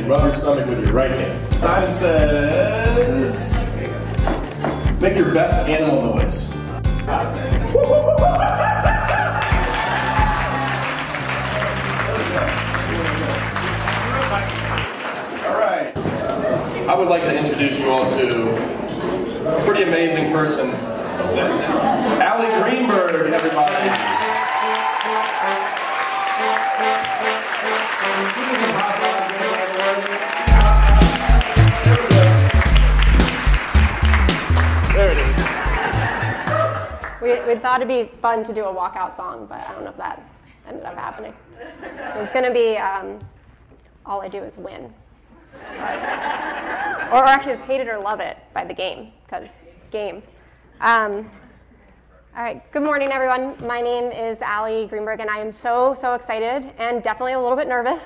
rub your stomach with your right hand. Simon says, make your best animal noise. All right. I would like to introduce you all to a pretty amazing person. Greenberg, everybody. There it is. We thought it'd be fun to do a walkout song, but I don't know if that ended up happening. It was going to be All I Do Is Win. Or actually, it was Hate It or Love It by The Game, because game. All right, good morning, everyone. My name is Greenberg, and I am so excited and definitely a little bit nervous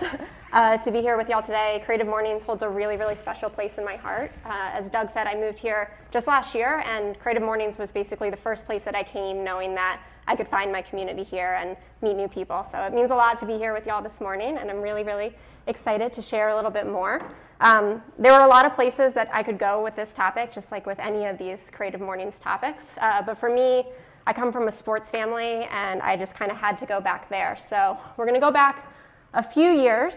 to be here with y'all today. Creative Mornings holds a really, really special place in my heart. As Doug said, I moved here just last year, and Creative Mornings was basically the first place that I came knowing that I could find my community here and meet new people. So it means a lot to be here with y'all this morning, and I'm really, really excited to share a little bit more. There were a lot of places that I could go with this topic, just like with any of these Creative Mornings topics. But for me, I come from a sports family, and I just kind of had to go back there. So we're going to go back a few years.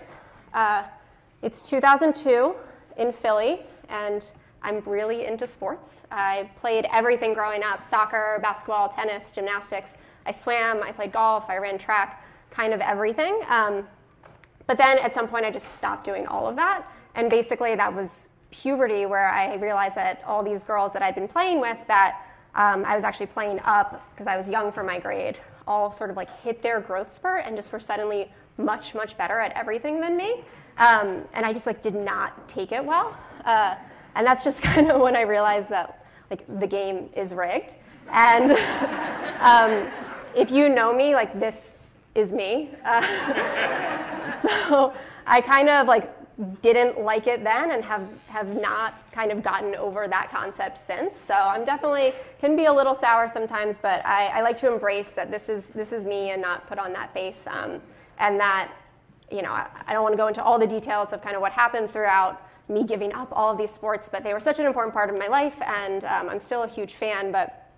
It's 2002 in Philly, and I'm really into sports. I played everything growing up: soccer, basketball, tennis, gymnastics. I swam, I played golf, I ran track, kind of everything. But then at some point I just stopped doing all of that. And basically that was puberty, where I realized that all these girls that I'd been playing with that I was actually playing up because I was young for my grade, all sort of like hit their growth spurt and just were suddenly much better at everything than me. And I just like did not take it well. And that's just kind of when I realized that like the game is rigged. And if you know me, like this is me. So I kind of like didn't like it then and have not kind of gotten over that concept since. So I'm definitely can be a little sour sometimes, but I like to embrace that this is me and not put on that face. And that, you know, I don't want to go into all the details of kind of what happened throughout me giving up all of these sports, but they were such an important part of my life, and I'm still a huge fan, but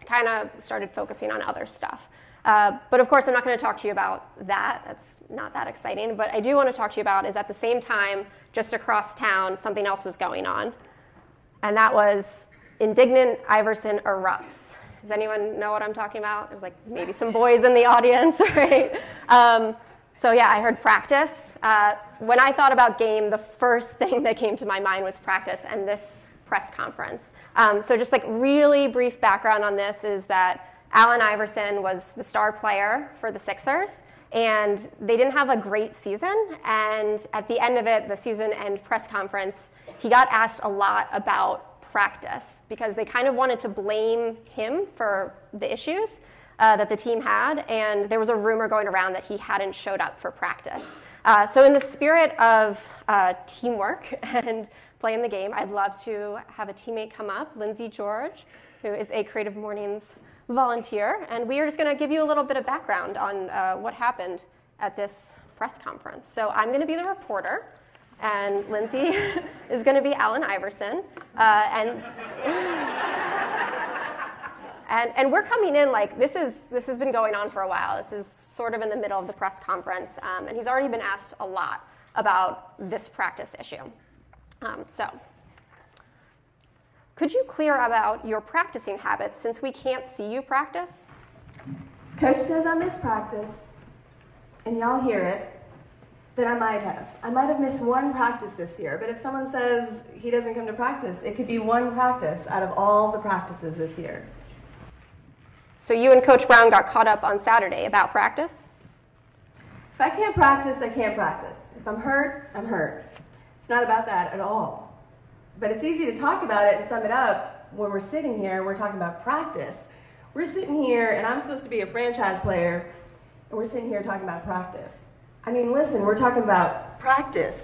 kind of started focusing on other stuff. But of course, I'm not going to talk to you about that. That's not that exciting. But I do want to talk to you about is at the same time, just across town, something else was going on. And that was Indignant Iverson Erupts. Does anyone know what I'm talking about? There's like maybe some boys in the audience, right? So yeah, I heard practice. When I thought about game, the first thing that came to my mind was practice and this press conference. So just like really brief background on this is that Allen Iverson was the star player for the Sixers, and they didn't have a great season. And at the end of it, the season end press conference, he got asked a lot about practice because they kind of wanted to blame him for the issues that the team had. And there was a rumor going around that he hadn't showed up for practice. So in the spirit of teamwork and playing the game, I'd love to have a teammate come up, Lindsay George, who is a Creative Mornings volunteer, and we are just going to give you a little bit of background on what happened at this press conference. So I'm going to be the reporter, and Lindsay is going to be Allen Iverson, and we're coming in like this has been going on for a while. This is sort of in the middle of the press conference, and he's already been asked a lot about this practice issue. So could you clear about your practicing habits since we can't see you practice? Coach says I miss practice, and y'all hear it, then I might have. I might have missed one practice this year, but if someone says he doesn't come to practice, it could be one practice out of all the practices this year. So you and Coach Brown got caught up on Saturday about practice? If I can't practice, I can't practice. If I'm hurt, I'm hurt. It's not about that at all. But it's easy to talk about it and sum it up when we're sitting here and we're talking about practice. We're sitting here, and I'm supposed to be a franchise player, and we're sitting here talking about practice. I mean, listen, we're talking about practice.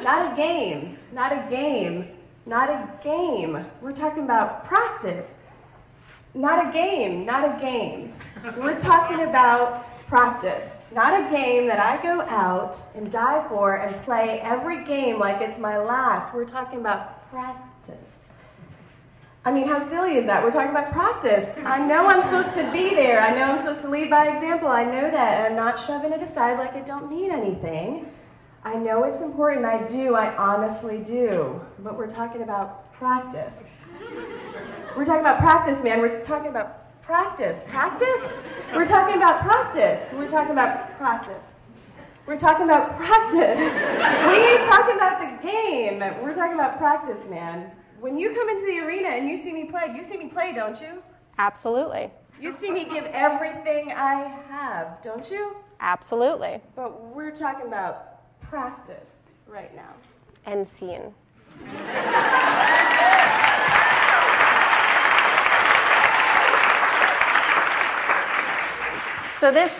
Not a game, not a game, not a game. We're talking about practice. Not a game, not a game. We're talking about practice. Not a game that I go out and die for and play every game like it's my last. We're talking about practice. I mean, how silly is that? We're talking about practice. I know I'm supposed to be there. I know I'm supposed to lead by example. I know that, and I'm not shoving it aside like it don't mean anything. I know it's important. I do. I honestly do. But we're talking about practice. We're talking about practice, man. We're talking about practice. Practice? We're talking about practice. We're talking about practice. We're talking about practice. We ain't talking about the game. We're talking about practice, man. When you come into the arena and you see me play, don't you? Absolutely. You see me give everything I have, don't you? Absolutely. But we're talking about practice right now. End scene. So this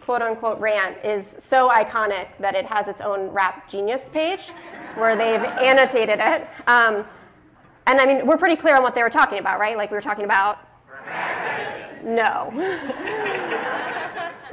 quote-unquote rant is so iconic that it has its own Rap Genius page where they've annotated it. And I mean, we're pretty clear on what they were talking about, right? Like we were talking about practice. No.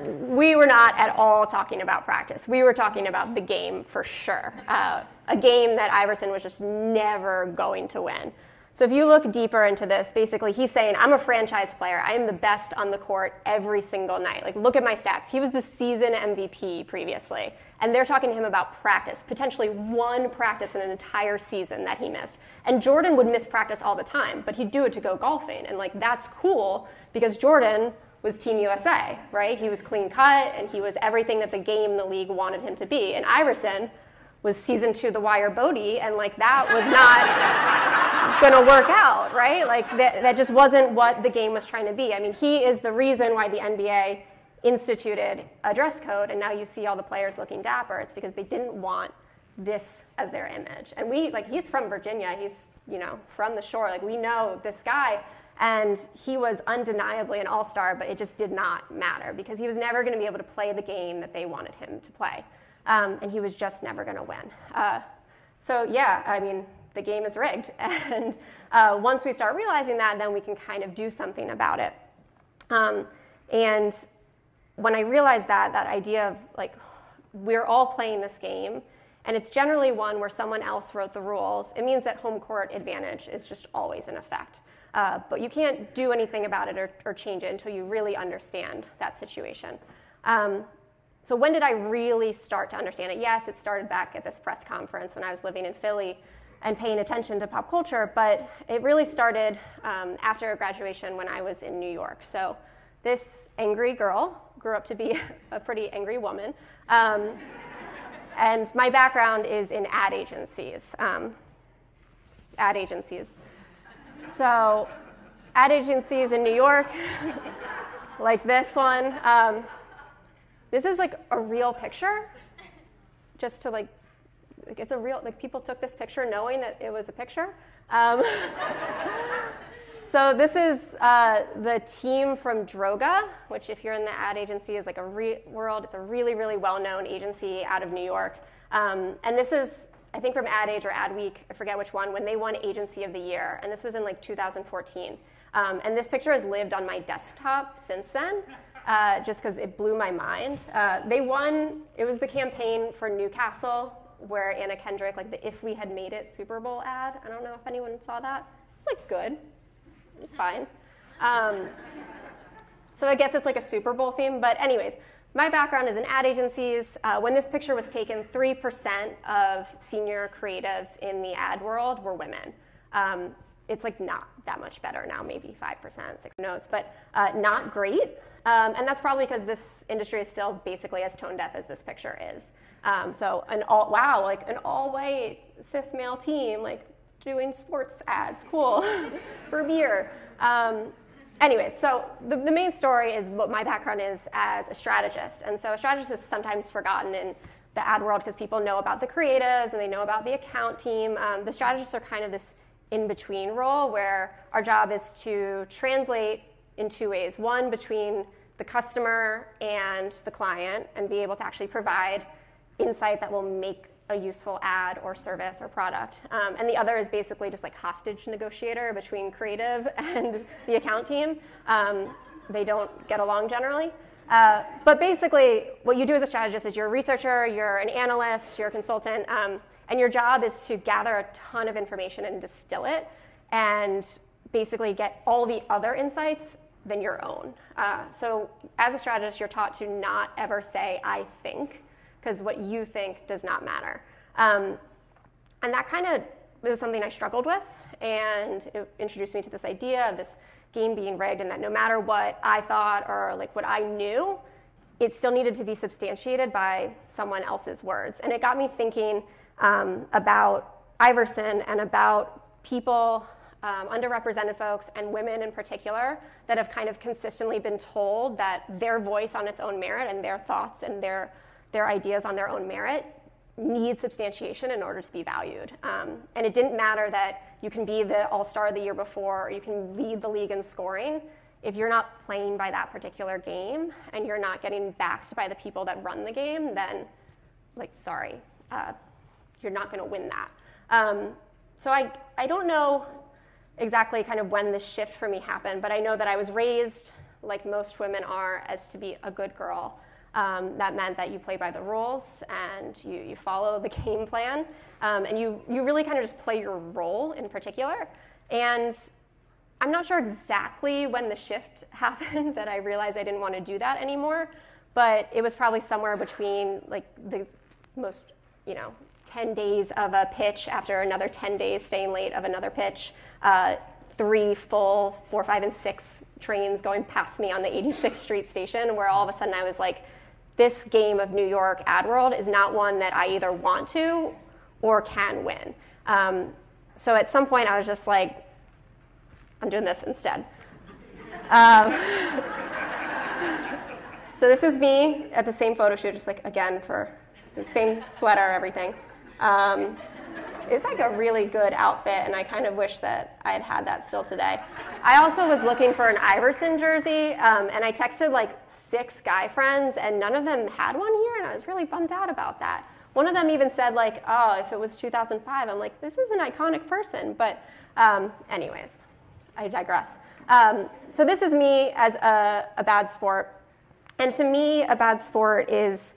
We were not at all talking about practice. We were talking about the game for sure. A game that Iverson was just never going to win. So if you look deeper into this, basically he's saying, I'm a franchise player. I am the best on the court every single night. Like, look at my stats. He was the season MVP previously. And they're talking to him about practice, potentially one practice in an entire season that he missed. And Jordan would miss practice all the time, but he'd do it to go golfing. And like, that's cool because Jordan was Team USA, right? He was clean cut and he was everything that the game, the league wanted him to be. And Iverson was season 2 The Wire Bodie, and like that was not gonna work out, right? Like that just wasn't what the game was trying to be. I mean, he is the reason why the NBA instituted a dress code, and now you see all the players looking dapper. It's because they didn't want this as their image. And he's from Virginia, he's, from the shore, like we know this guy, and he was undeniably an all-star, but it just did not matter because he was never gonna be able to play the game that they wanted him to play. And he was just never gonna win. So yeah, I mean, the game is rigged. And once we start realizing that, then we can kind of do something about it. And when I realized that idea of like, we're all playing this game, and it's generally one where someone else wrote the rules, it means that home court advantage is just always in effect. But you can't do anything about it or change it until you really understand that situation. So when did I really start to understand it? Yes, it started back at this press conference when I was living in Philly and paying attention to pop culture, but it really started after graduation when I was in New York. So this angry girl grew up to be a pretty angry woman. And my background is in ad agencies. So ad agencies in New York, like this one. This is like a real picture, just to it's a real, people took this picture knowing that it was a picture. So this is the team from Droga, which if you're in the ad agency is like it's a really, really well-known agency out of New York. And this is, I think from Ad Age or Ad Week, I forget which one, when they won Agency of the Year. And this was in like 2014. And this picture has lived on my desktop since then. Just because it blew my mind. They won, it was the campaign for Newcastle, where Anna Kendrick, like the If We Had Made It Super Bowl ad, I don't know if anyone saw that. It's like good, it's fine. So I guess it's like a Super Bowl theme, but anyways, my background is in ad agencies. When this picture was taken, 3% of senior creatives in the ad world were women. It's like not that much better now, maybe 5%, 6, who knows, but not great. And that's probably because this industry is still basically as tone deaf as this picture is. So an all-white cis male team, like doing sports ads, cool, for beer. Anyways, so the main story is what my background is as a strategist. And so a strategist is sometimes forgotten in the ad world because people know about the creatives and they know about the account team. The strategists are kind of this in-between role where our job is to translate in two ways. One, between the customer and the client, and be able to actually provide insight that will make a useful ad or service or product. And the other is basically just like hostage negotiator between creative and the account team. They don't get along generally. But basically, what you do as a strategist is you're a researcher, you're an analyst, you're a consultant, and your job is to gather a ton of information and distill it and basically get all the other insights than your own. So as a strategist, you're taught to not ever say, I think, because what you think does not matter. And that kind of was something I struggled with, and it introduced me to this idea of this game being rigged, and that no matter what I thought or like what I knew, it still needed to be substantiated by someone else's words. And it got me thinking about Iverson and about people, underrepresented folks and women in particular, that have kind of consistently been told that their voice on its own merit and their thoughts and their ideas on their own merit need substantiation in order to be valued. And it didn't matter that you can be the all-star the year before or you can lead the league in scoring. If you're not playing by that particular game and you're not getting backed by the people that run the game, then, like, sorry, you're not going to win that. So I don't know exactly kind of when this shift for me happened, but I know that I was raised, like most women are, as to be a good girl. That meant that you play by the rules and you follow the game plan, and you really kind of just play your role in particular. And I'm not sure exactly when the shift happened that I realized I didn't want to do that anymore, but it was probably somewhere between like the most, 10 days of a pitch after another 10 days staying late of another pitch, 3 full 4, 5, and 6 trains going past me on the 86th Street station, where all of a sudden I was like, this game of New York ad world is not one that I either want to or can win. So at some point I was just like, I'm doing this instead. So this is me at the same photo shoot, just like, again, for the same sweater, everything. It's like a really good outfit, and I kind of wish that I had that still today. I also was looking for an Iverson jersey, and I texted like 6 guy friends, and none of them had one here, and I was really bummed out about that. One of them even said like, oh, if it was 2005, I'm like, this is an iconic person. But anyways, I digress. So this is me as a bad sport. And to me, a bad sport is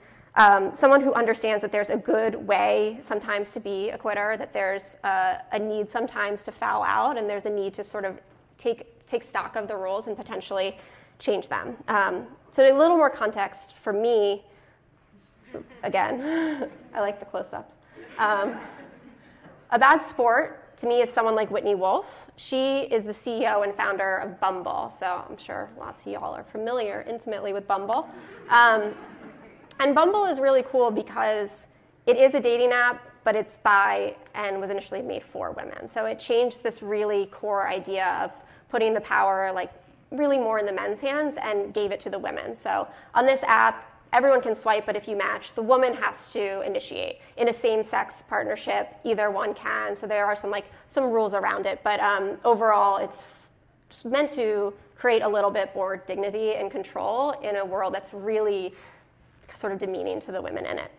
someone who understands that there's a good way sometimes to be a quitter, that there's a need sometimes to foul out, and there's a need to sort of take stock of the rules and potentially change them. So a little more context for me, again, I like the close-ups. A bad sport, to me, is someone like Whitney Wolfe. She is the CEO and founder of Bumble, so I'm sure lots of y'all are familiar intimately with Bumble. And Bumble is really cool because it is a dating app, but it's by and was initially made for women. So it changed this really core idea of putting the power like really more in the men's hands and gave it to the women. So on this app, everyone can swipe, but if you match, the woman has to initiate. In a same-sex partnership, either one can. So there are some rules around it, but overall, it's meant to create a little bit more dignity and control in a world that's really sort of demeaning to the women in it.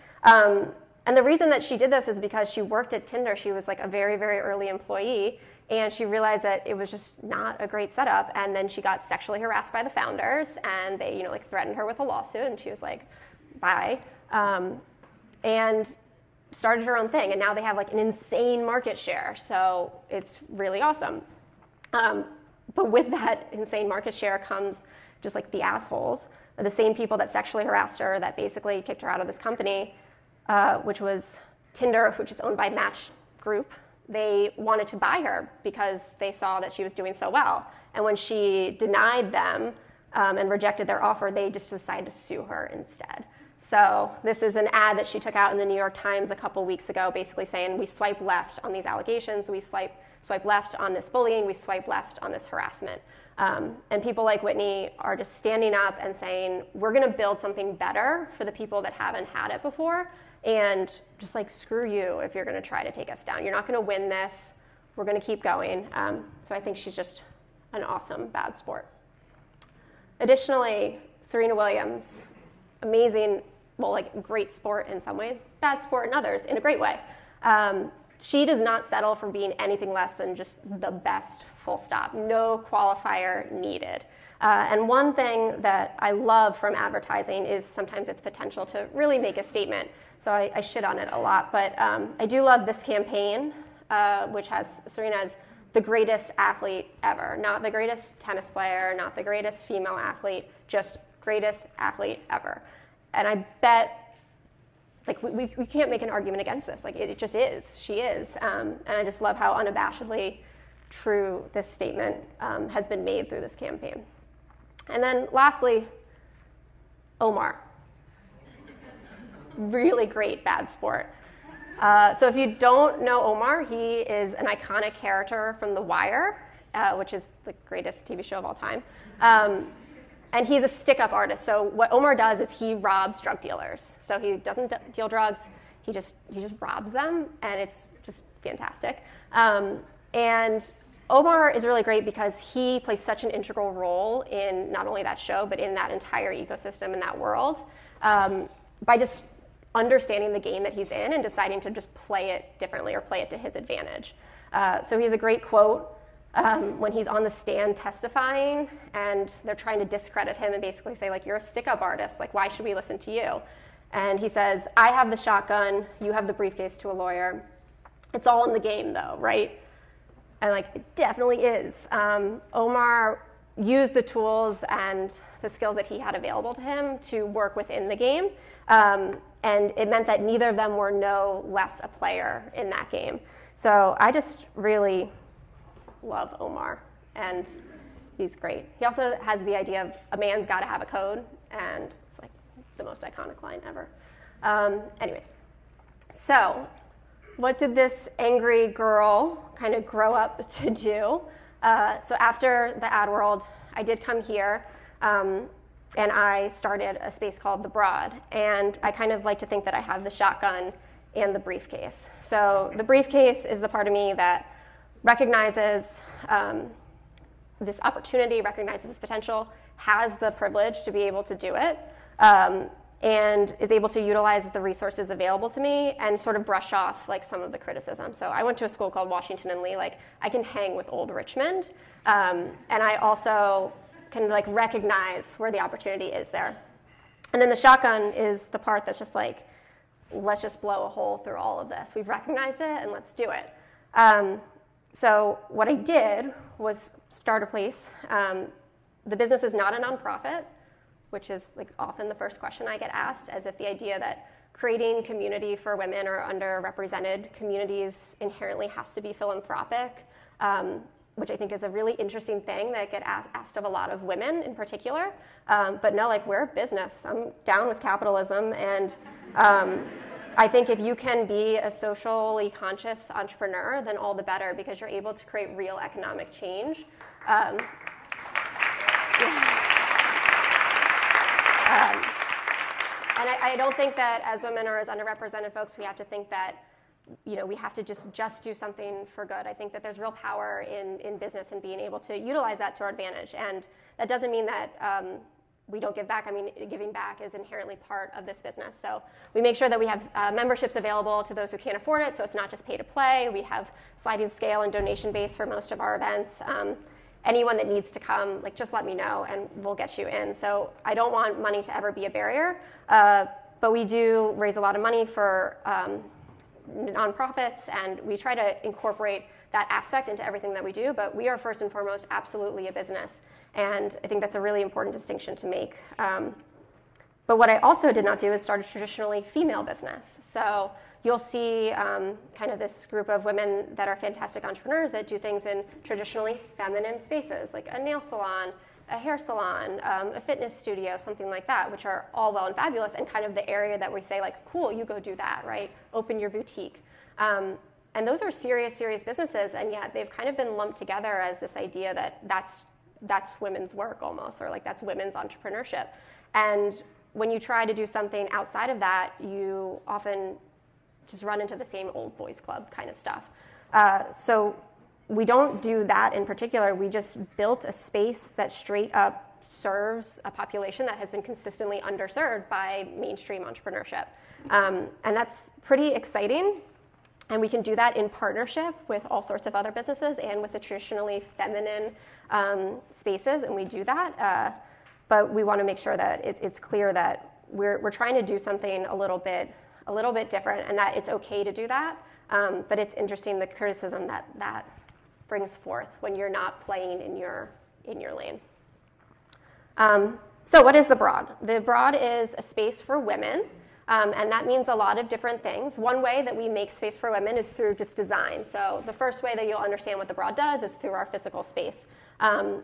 And the reason that she did this is because she worked at Tinder. She was like a very, very early employee, and she realized that it was just not a great setup. And then she got sexually harassed by the founders, and they, threatened her with a lawsuit, and she was like, bye, and started her own thing. And now they have like an insane market share, so it's really awesome. But with that insane market share comes just like the assholes, the same people that sexually harassed her, that basically kicked her out of this company, which was Tinder, which is owned by Match Group. They wanted to buy her because they saw that she was doing so well. And when she denied them and rejected their offer, they just decided to sue her instead. So this is an ad that she took out in the New York Times a couple weeks ago, basically saying, we swipe left on these allegations, we swipe left on this bullying, we swipe left on this harassment. And people like Whitney are just standing up and saying, we're going to build something better for the people that haven't had it before, and just like, screw you if you're going to try to take us down. You're not going to win this. We're going to keep going. So I think she's just an awesome bad sport. Additionally, Serena Williams, amazing, well, like great sport in some ways, bad sport in others in a great way. she does not settle for being anything less than just the best, full stop. No qualifier needed. And one thing that I love from advertising is sometimes its potential to really make a statement. So I shit on it a lot, but I do love this campaign, which has Serena as the greatest athlete ever. Not the greatest tennis player, not the greatest female athlete, just greatest athlete ever. And I bet, like, we can't make an argument against this. Like, it just is. She is. And I just love how unabashedly true this statement has been made through this campaign. And then lastly, Omar. Really great bad sport. So if you don't know Omar, he is an iconic character from The Wire, which is the greatest TV show of all time. And he's a stick-up artist. So what Omar does is he robs drug dealers. So he doesn't deal drugs. He just robs them, and it's just fantastic. And Omar is really great because he plays such an integral role in not only that show, but in that entire ecosystem in that world, by just understanding the game that he's in and deciding to just play it differently or play it to his advantage. So he has a great quote when he's on the stand testifying, and they're trying to discredit him and basically say, like, you're a stick-up artist. Like, why should we listen to you? And he says, I have the shotgun, you have the briefcase to a lawyer. It's all in the game, though, right? And, like, it definitely is. Omar used the tools and the skills that he had available to him to work within the game. And it meant that neither of them were no less a player in that game. So I just really love Omar, and he's great. He also has the idea of a man's got to have a code, and it's like the most iconic line ever. Anyways, so what did this angry girl kind of grow up to do? So after the ad world, I did come here, and I started a space called The Broad. And I kind of like to think that I have the shotgun and the briefcase. So the briefcase is the part of me that recognizes this opportunity, recognizes this potential, has the privilege to be able to do it, and is able to utilize the resources available to me and sort of brush off like some of the criticism. So I went to a school called Washington and Lee. Like, I can hang with old Richmond, and I also can like recognize where the opportunity is there. And then the shotgun is the part that's just like, let's just blow a hole through all of this. We've recognized it, and let's do it. So what I did was start a place. The business is not a nonprofit, which is like often the first question I get asked, as if the idea that creating community for women or underrepresented communities inherently has to be philanthropic, which I think is a really interesting thing that get asked of a lot of women in particular. But no, like, we're a business. I'm down with capitalism, and I think if you can be a socially conscious entrepreneur, then all the better, because you're able to create real economic change. And I don't think that as women or as underrepresented folks, we have to think that, you know, we have to just do something for good. I think that there's real power in business and being able to utilize that to our advantage. And that doesn't mean that we don't give back. I mean, giving back is inherently part of this business. So we make sure that we have memberships available to those who can't afford it, so it's not just pay to play. We have sliding scale and donation base for most of our events. Anyone that needs to come, like, just let me know and we'll get you in. So I don't want money to ever be a barrier, but we do raise a lot of money for nonprofits, and we try to incorporate that aspect into everything that we do, but we are first and foremost absolutely a business. And I think that's a really important distinction to make. But what I also did not do is start a traditionally female business. So you'll see kind of this group of women that are fantastic entrepreneurs that do things in traditionally feminine spaces, like a nail salon, a hair salon, a fitness studio, something like that, which are all well and fabulous, and kind of the area that we say, like, cool, you go do that, right? Open your boutique. And those are serious, serious businesses, and yet they've kind of been lumped together as this idea that that's women's work almost, or like that's women's entrepreneurship. And when you try to do something outside of that, you often just run into the same old boys club kind of stuff. So we don't do that in particular. We just built a space that straight up serves a population that has been consistently underserved by mainstream entrepreneurship. And that's pretty exciting. And we can do that in partnership with all sorts of other businesses and with the traditionally feminine spaces, and we do that. But we want to make sure that it's clear that we're trying to do something a little bit different, and that it's okay to do that. But it's interesting the criticism that brings forth when you're not playing in your lane. So what is the Broad? The Broad is a space for women. And that means a lot of different things. One way that we make space for women is through just design. So the first way that you'll understand what the Broad does is through our physical space.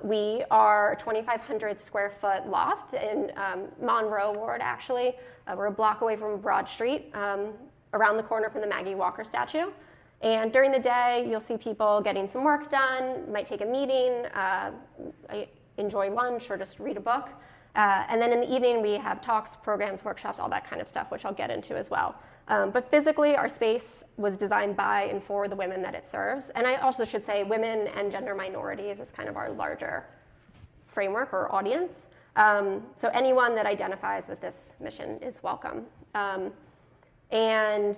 We are a 2,500 square foot loft in Monroe Ward, actually. We're a block away from Broad Street, around the corner from the Maggie Walker statue. And during the day, you'll see people getting some work done, might take a meeting, enjoy lunch, or just read a book. And then in the evening, we have talks, programs, workshops, all that kind of stuff, which I'll get into as well. But physically, our space was designed by and for the women that it serves. And I also should say women and gender minorities is kind of our larger framework or audience. So anyone that identifies with this mission is welcome. And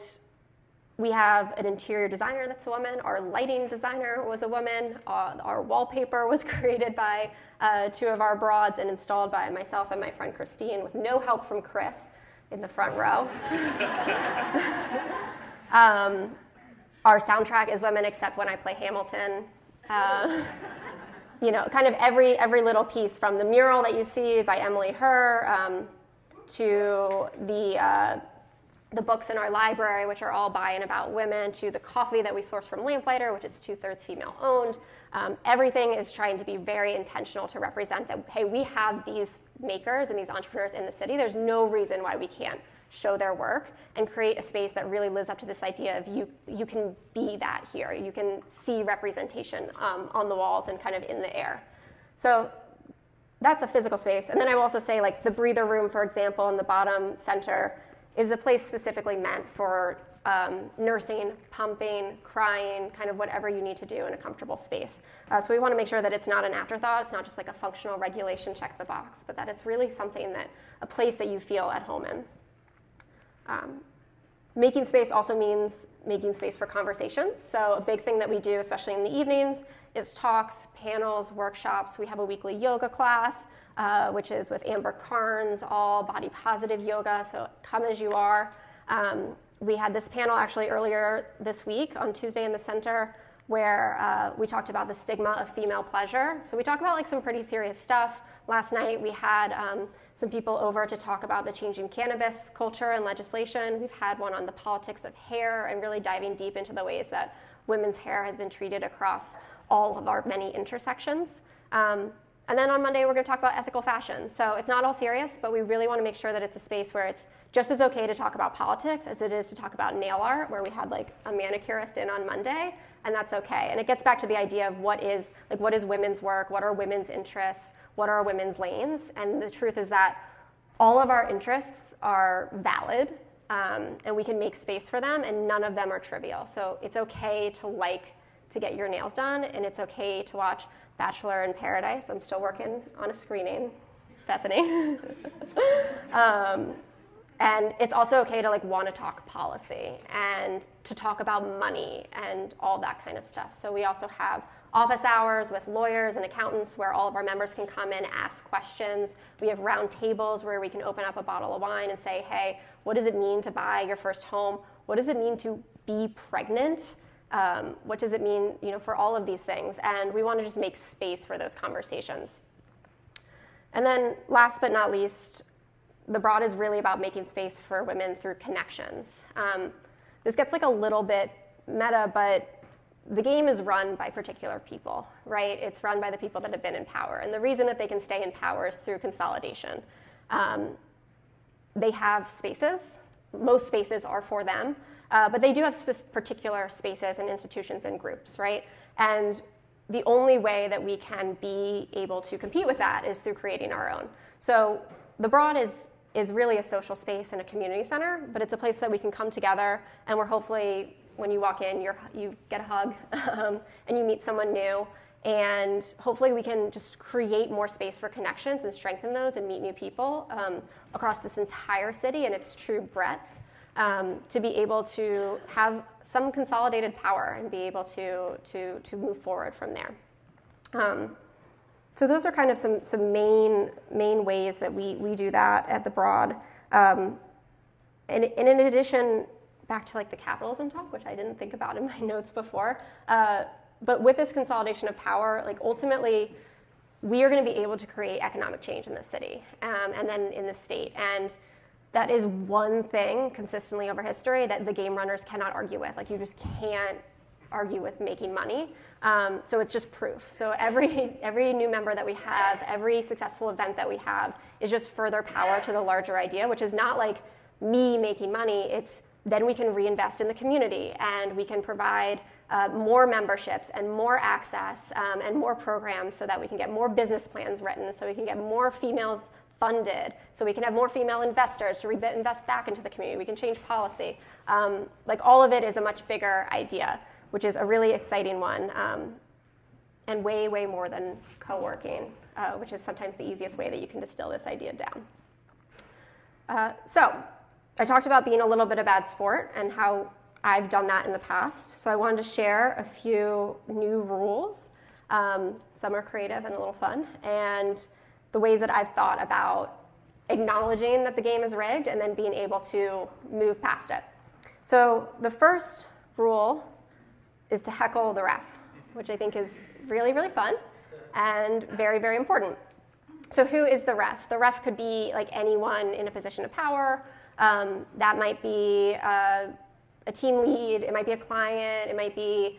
we have an interior designer that's a woman. Our lighting designer was a woman. Our wallpaper was created by two of our Broads and installed by myself and my friend Christine with no help from Chris in the front row. Our soundtrack is women except when I play Hamilton. Kind of every little piece from the mural that you see by Emily Herr to the books in our library, which are all by and about women, to the coffee that we source from Lamplighter, which is 2/3 female-owned. Everything is trying to be very intentional to represent that, hey, we have these makers and these entrepreneurs in the city. There's no reason why we can't show their work and create a space that really lives up to this idea of you can be that here. You can see representation on the walls and kind of in the air. So that's a physical space. And then I will also say, like, the breather room, for example, in the bottom center, is a place specifically meant for nursing, pumping, crying, kind of whatever you need to do in a comfortable space. So we want to make sure that it's not an afterthought, it's not just like a functional regulation, check the box, but that it's really something a place that you feel at home in. Making space also means making space for conversations. So a big thing that we do, especially in the evenings, is talks, panels, workshops. We have a weekly yoga class, which is with Amber Carnes, all body positive yoga, so come as you are. We had this panel actually earlier this week on Tuesday in the center where we talked about the stigma of female pleasure. So we talked about like some pretty serious stuff. Last night we had some people over to talk about the changing cannabis culture and legislation. We've had one on the politics of hair and really diving deep into the ways that women's hair has been treated across all of our many intersections. And then on Monday, we're going to talk about ethical fashion. So it's not all serious, but we really want to make sure that it's a space where it's just as okay to talk about politics as it is to talk about nail art, where we had like a manicurist in on Monday, and that's okay. And it gets back to the idea of what is women's work, what are women's interests, what are women's lanes, and the truth is that all of our interests are valid, and we can make space for them, and none of them are trivial. So it's okay to get your nails done, and it's okay to watch Bachelor in Paradise. I'm still working on a screening, Bethany. And it's also okay to want to talk policy and to talk about money and all that kind of stuff. So we also have office hours with lawyers and accountants where all of our members can come in, ask questions. We have round tables where we can open up a bottle of wine and say, hey, what does it mean to buy your first home? What does it mean to be pregnant? What does it mean, for all of these things? And we want to just make space for those conversations. And then last but not least, the Broad is really about making space for women through connections. This gets a little bit meta, but the game is run by particular people, right? It's run by the people that have been in power. And the reason that they can stay in power is through consolidation. They have spaces. Most spaces are for them. But they do have particular spaces and institutions and groups, right? And the only way that we can be able to compete with that is through creating our own. So the Broad is really a social space and a community center, but it's a place that we can come together, and we're hopefully, when you walk in, you get a hug, and you meet someone new, and hopefully we can just create more space for connections and strengthen those and meet new people across this entire city and its true breadth. to be able to have some consolidated power and be able to move forward from there. So those are kind of some main ways that we do that at the Broad. And in addition, back to like the capitalism talk, which I didn't think about in my notes before, but with this consolidation of power, like ultimately, we are going to be able to create economic change in the city and then in the state. And that is one thing consistently over history that the game runners cannot argue with. Like you just can't argue with making money. So it's just proof. So every new member that we have, every successful event that we have is just further power to the larger idea, which is not like me making money. It's then we can reinvest in the community and we can provide more memberships and more access and more programs so that we can get more business plans written, so we can get more females funded, so we can have more female investors to invest back into the community. We can change policy. Like all of it is a much bigger idea, which is a really exciting one, and way, way more than co-working, which is sometimes the easiest way that you can distill this idea down. So I talked about being a little bit a bad sport and how I've done that in the past. So I wanted to share a few new rules. Some are creative and a little fun, and the ways that I've thought about acknowledging that the game is rigged and then being able to move past it. So the first rule is to heckle the ref, which I think is really, really fun and very, very important. So who is the ref? The ref could be like anyone in a position of power. That might be a team lead, it might be a client, it might be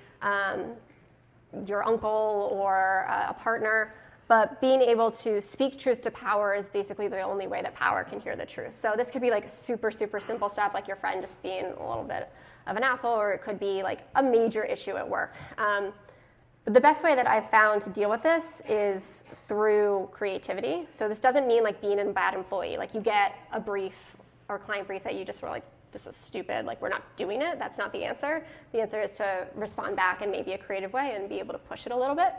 your uncle or a partner. But being able to speak truth to power is basically the only way that power can hear the truth. So this could be like super, super simple stuff, like your friend just being a little bit of an asshole, or it could be like a major issue at work. But the best way that I've found to deal with this is through creativity. So this doesn't mean like being a bad employee. Like you get a brief or client brief that you just were like, this is stupid, like we're not doing it. That's not the answer. The answer is to respond back in maybe a creative way and be able to push it a little bit.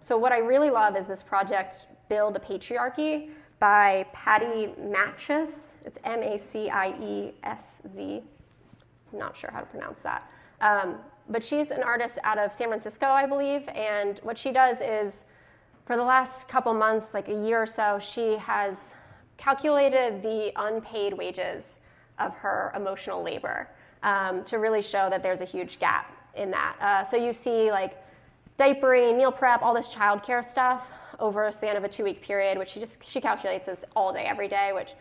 So what I really love is this project, Build a Patriarchy, by Patty Matches. It's Maciez. I'm not sure how to pronounce that. But she's an artist out of San Francisco, I believe. And what she does is, for the last couple months, like a year or so, she has calculated the unpaid wages of her emotional labor to really show that there's a huge gap in that. So you see like diapering, meal prep, all this childcare stuff over a span of a 2-week period, which she calculates as all day, every day, which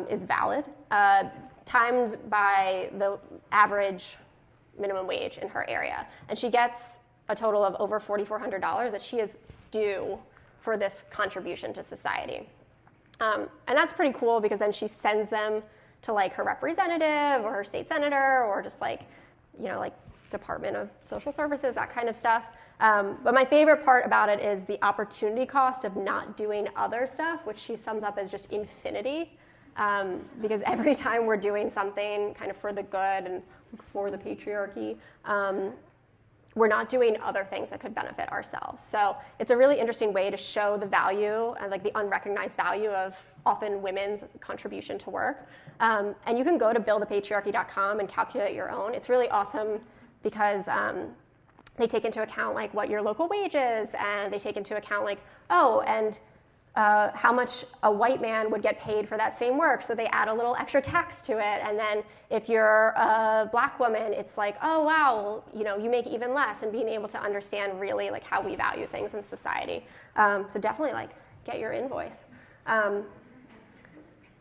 is valid, times by the average minimum wage in her area. And she gets a total of over $4,400 that she is due for this contribution to society. And that's pretty cool because then she sends them to like her representative or her state senator or just like, you know, like Department of Social Services, that kind of stuff. But my favorite part about it is the opportunity cost of not doing other stuff, which she sums up as just infinity. Because every time we're doing something kind of for the good and for the patriarchy, we're not doing other things that could benefit ourselves. So it's a really interesting way to show the value and like the unrecognized value of often women's contribution to work. And you can go to buildapatriarchy.com and calculate your own. It's really awesome because they take into account like what your local wage is, and they take into account like, and how much a white man would get paid for that same work. So they add a little extra tax to it. And then if you're a black woman, it's like, oh, wow, you know, you make even less, and being able to understand really like how we value things in society. So definitely like get your invoice.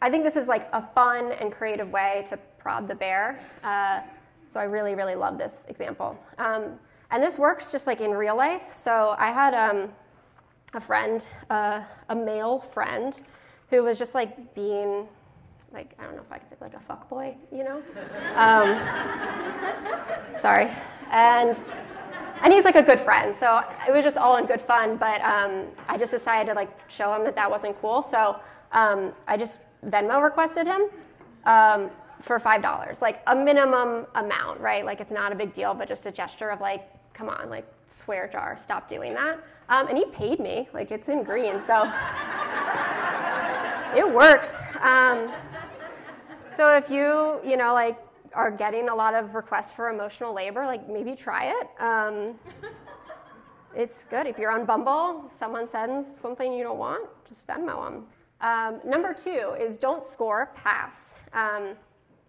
I think this is like a fun and creative way to prod the bear. So I really, really love this example. And this works just like in real life. So I had a friend, a male friend, who was just like being, like, I don't know if I can say like a fuckboy, you know? Sorry. And he's like a good friend, so it was just all in good fun, but I just decided to like show him that wasn't cool. So I just Venmo requested him for $5, like a minimum amount, right? Like it's not a big deal, but just a gesture of like, come on, like swear jar, stop doing that. And he paid me, like it's in green, so it works. So So if you know, like, are getting a lot of requests for emotional labor, like, maybe try it. It's good. If you're on Bumble, someone sends something you don't want, just Venmo them. Number 2 is don't score, pass.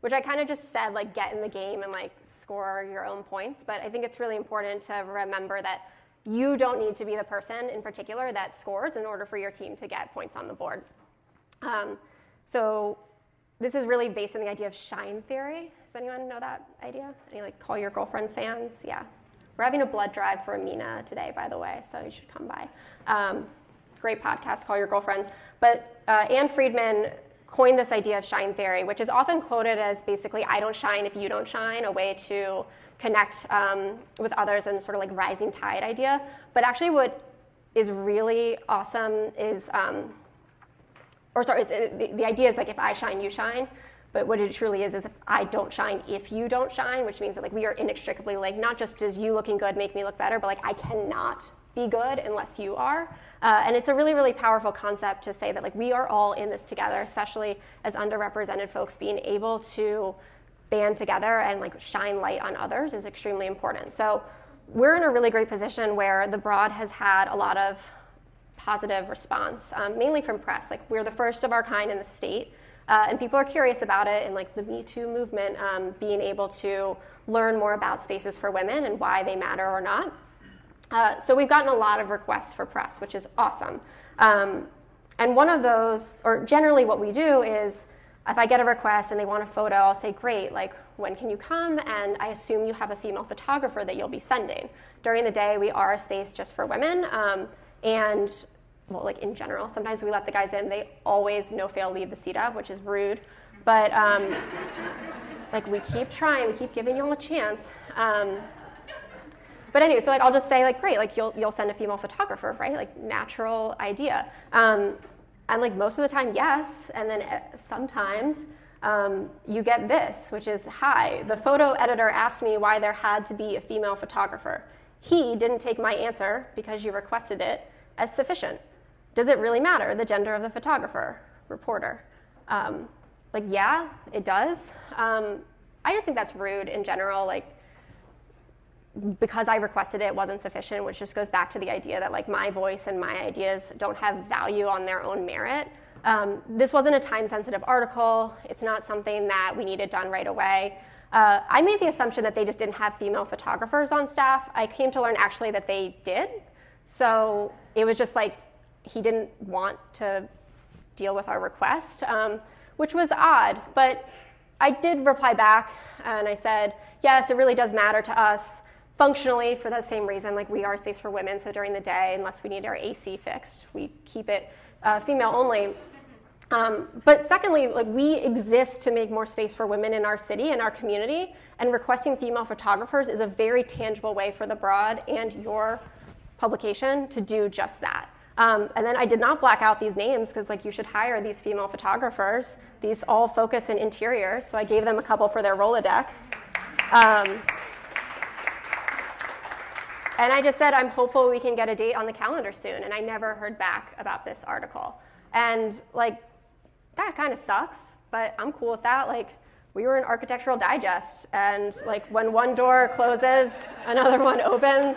Which I kind of just said, like, get in the game and, like, score your own points. But I think it's really important to remember that you don't need to be the person in particular that scores in order for your team to get points on the board. So this is really based on the idea of shine theory. Does anyone know that idea? Any, like, Call Your Girlfriend fans? Yeah. We're having a blood drive for Amina today, by the way, so you should come by. Great podcast, Call Your Girlfriend. But Anne Friedman coined this idea of shine theory, which is often quoted as basically, I don't shine if you don't shine, a way to connect with others and sort of like rising tide idea. But actually what is really awesome is, the idea is like if I shine, you shine. But what it truly is if I don't shine if you don't shine, which means that, like, we are inextricably linked. Not just does you looking good make me look better, but, like, I cannot be good unless you are. And it's a really, really powerful concept to say that, like, we are all in this together, especially as underrepresented folks. Being able to band together and, like, shine light on others is extremely important. So we're in a really great position where the Broad has had a lot of positive response, mainly from press. Like, we're the first of our kind in the state. And people are curious about it, and, like, the Me Too movement, being able to learn more about spaces for women and why they matter or not. So we've gotten a lot of requests for press, which is awesome. And one of those, or generally what we do is, if I get a request and they want a photo, I'll say, great, like, when can you come? And I assume you have a female photographer that you'll be sending. During the day, we are a space just for women. And well, like, in general, sometimes we let the guys in. They always, no fail, leave the seat up, which is rude. But, like, we keep trying. We keep giving y'all a chance. But anyway, so, like, I'll just say, like, great, like, you'll send a female photographer, right? Like, natural idea. And, like, most of the time, yes. And then sometimes you get this, which is, hi, the photo editor asked me why there had to be a female photographer. He didn't take my answer because you requested it as sufficient. Does it really matter, the gender of the photographer, reporter? Like, yeah, it does. I just think that's rude in general. Like, because I requested it wasn't sufficient, which just goes back to the idea that, like, my voice and my ideas don't have value on their own merit. This wasn't a time-sensitive article. It's not something that we needed done right away. I made the assumption that they just didn't have female photographers on staff. I came to learn actually that they did. So it was just like he didn't want to deal with our request, which was odd. But I did reply back and I said, yes, it really does matter to us functionally for the same reason. Like, we are a space for women, so during the day, unless we need our AC fixed, we keep it female only. But secondly, like, we exist to make more space for women in our city and our community, and requesting female photographers is a very tangible way for the Broad and your publication to do just that. And then I did not black out these names because, like, you should hire these female photographers. These all focus in interiors, so I gave them a couple for their Rolodex. And I just said, I'm hopeful we can get a date on the calendar soon, and I never heard back about this article. And, like, that kind of sucks, but I'm cool with that. Like, we were in Architectural Digest, and, like, when one door closes, another one opens,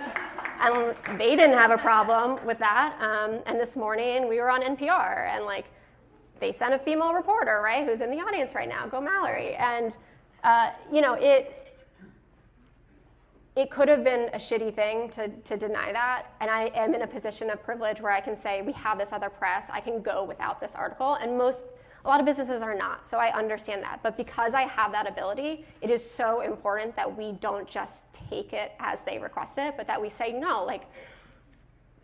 and they didn't have a problem with that. And this morning, we were on NPR, and, like, they sent a female reporter, right, who's in the audience right now, go Mallory. And, you know, it could have been a shitty thing to deny that, and I am in a position of privilege where I can say, we have this other press, I can go without this article, and a lot of businesses are not, so I understand that. But because I have that ability, it is so important that we don't just take it as they request it, but that we say, no, like,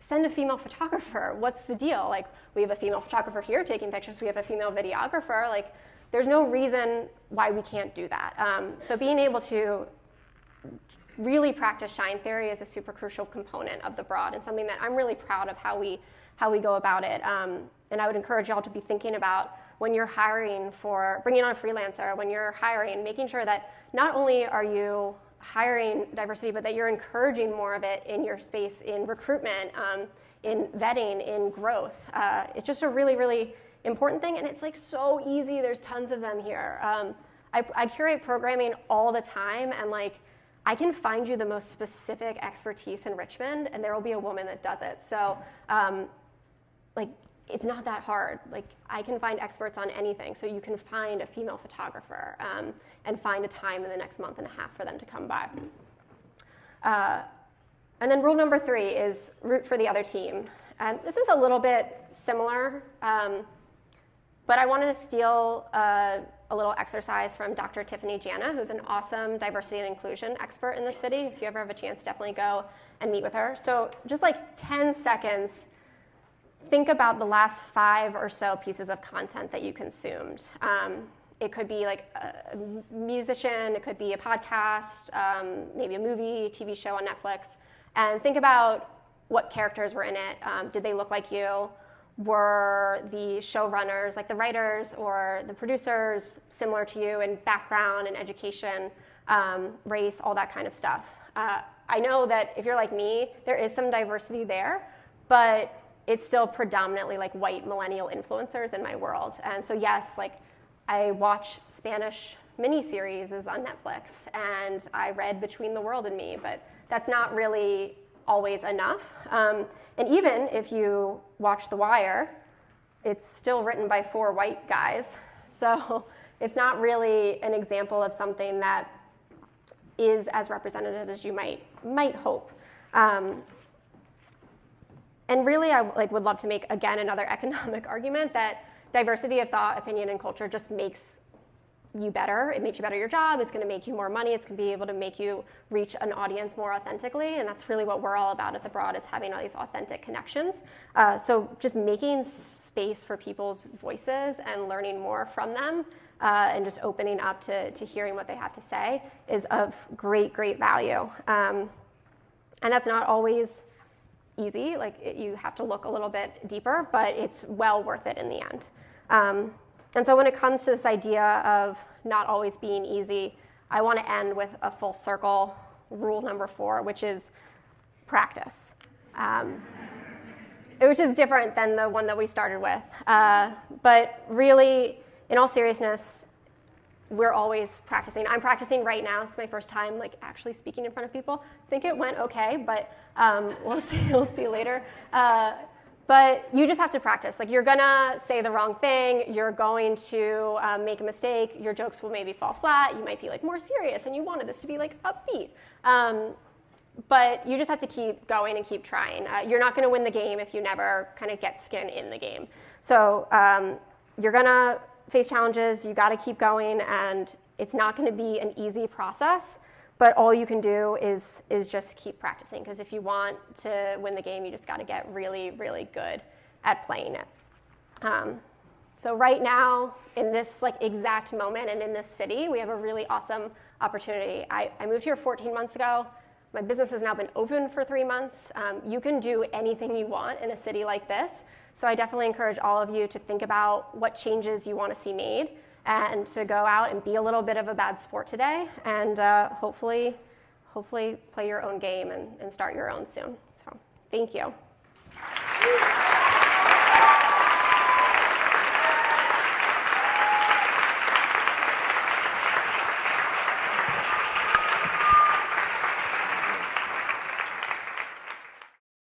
send a female photographer, what's the deal? Like, we have a female photographer here taking pictures, we have a female videographer, like, there's no reason why we can't do that. So being able to really practice shine theory is a super crucial component of the Broad, and something that I'm really proud of how we go about it. And I would encourage y'all to be thinking about when you're hiring for bringing on a freelancer, when you're hiring, making sure that not only are you hiring diversity, but that you're encouraging more of it in your space, in recruitment, in vetting, in growth. It's just a really, really important thing, and it's like so easy. There's tons of them here. I curate programming all the time, and like I can find you the most specific expertise in Richmond, and there will be a woman that does it. So like it's not that hard. Like I can find experts on anything. So you can find a female photographer and find a time in the next month and a half for them to come by. And then rule number 3 is root for the other team. And this is a little bit similar, but I wanted to steal a little exercise from Dr. Tiffany Jana, who's an awesome diversity and inclusion expert in the city. If you ever have a chance, definitely go and meet with her. So just like 10 seconds, think about the last 5 or so pieces of content that you consumed. It could be like a musician, it could be a podcast, maybe a movie, TV show on Netflix. And think about what characters were in it. Did they look like you? Were the showrunners, like the writers or the producers, similar to you in background and education, race, all that kind of stuff? I know that if you're like me, there is some diversity there, but it's still predominantly like white millennial influencers in my world. And so yes, like I watch Spanish miniseries on Netflix, and I read Between the World and Me, but that's not really always enough. And even if you watch The Wire, it's still written by 4 white guys. So it's not really an example of something that is as representative as you might hope. And really, I would love to make, again, another economic argument that diversity of thought, opinion, and culture just makes you better. It makes you better at your job. It's going to make you more money. It's going to be able to make you reach an audience more authentically. And that's really what we're all about at The Broad, is having all these authentic connections. So just making space for people's voices and learning more from them and just opening up to hearing what they have to say is of great, great value. And that's not always easy. You have to look a little bit deeper, but it's well worth it in the end. And so when it comes to this idea of not always being easy, I want to end with a full circle rule number 4, which is practice, which is different than the one that we started with. But really, in all seriousness, we're always practicing. I'm practicing right now. It's my first time actually speaking in front of people. I think it went okay, but we'll see later. But you just have to practice. You're gonna say the wrong thing. You're going to make a mistake. Your jokes will maybe fall flat. You might be more serious, and you wanted this to be upbeat. But you just have to keep going and keep trying. You're not gonna win the game if you never kind of get skin in the game. So you're gonna face challenges. You gotta keep going, and it's not gonna be an easy process. But all you can do is just keep practicing, because if you want to win the game, you just got to get really, really good at playing it. So right now, in this exact moment and in this city, we have a really awesome opportunity. I moved here 14 months ago. My business has now been open for 3 months. You can do anything you want in a city like this. So I definitely encourage all of you to think about what changes you want to see made, and to go out and be a little bit of a bad sport today, and hopefully play your own game and start your own soon. So thank you.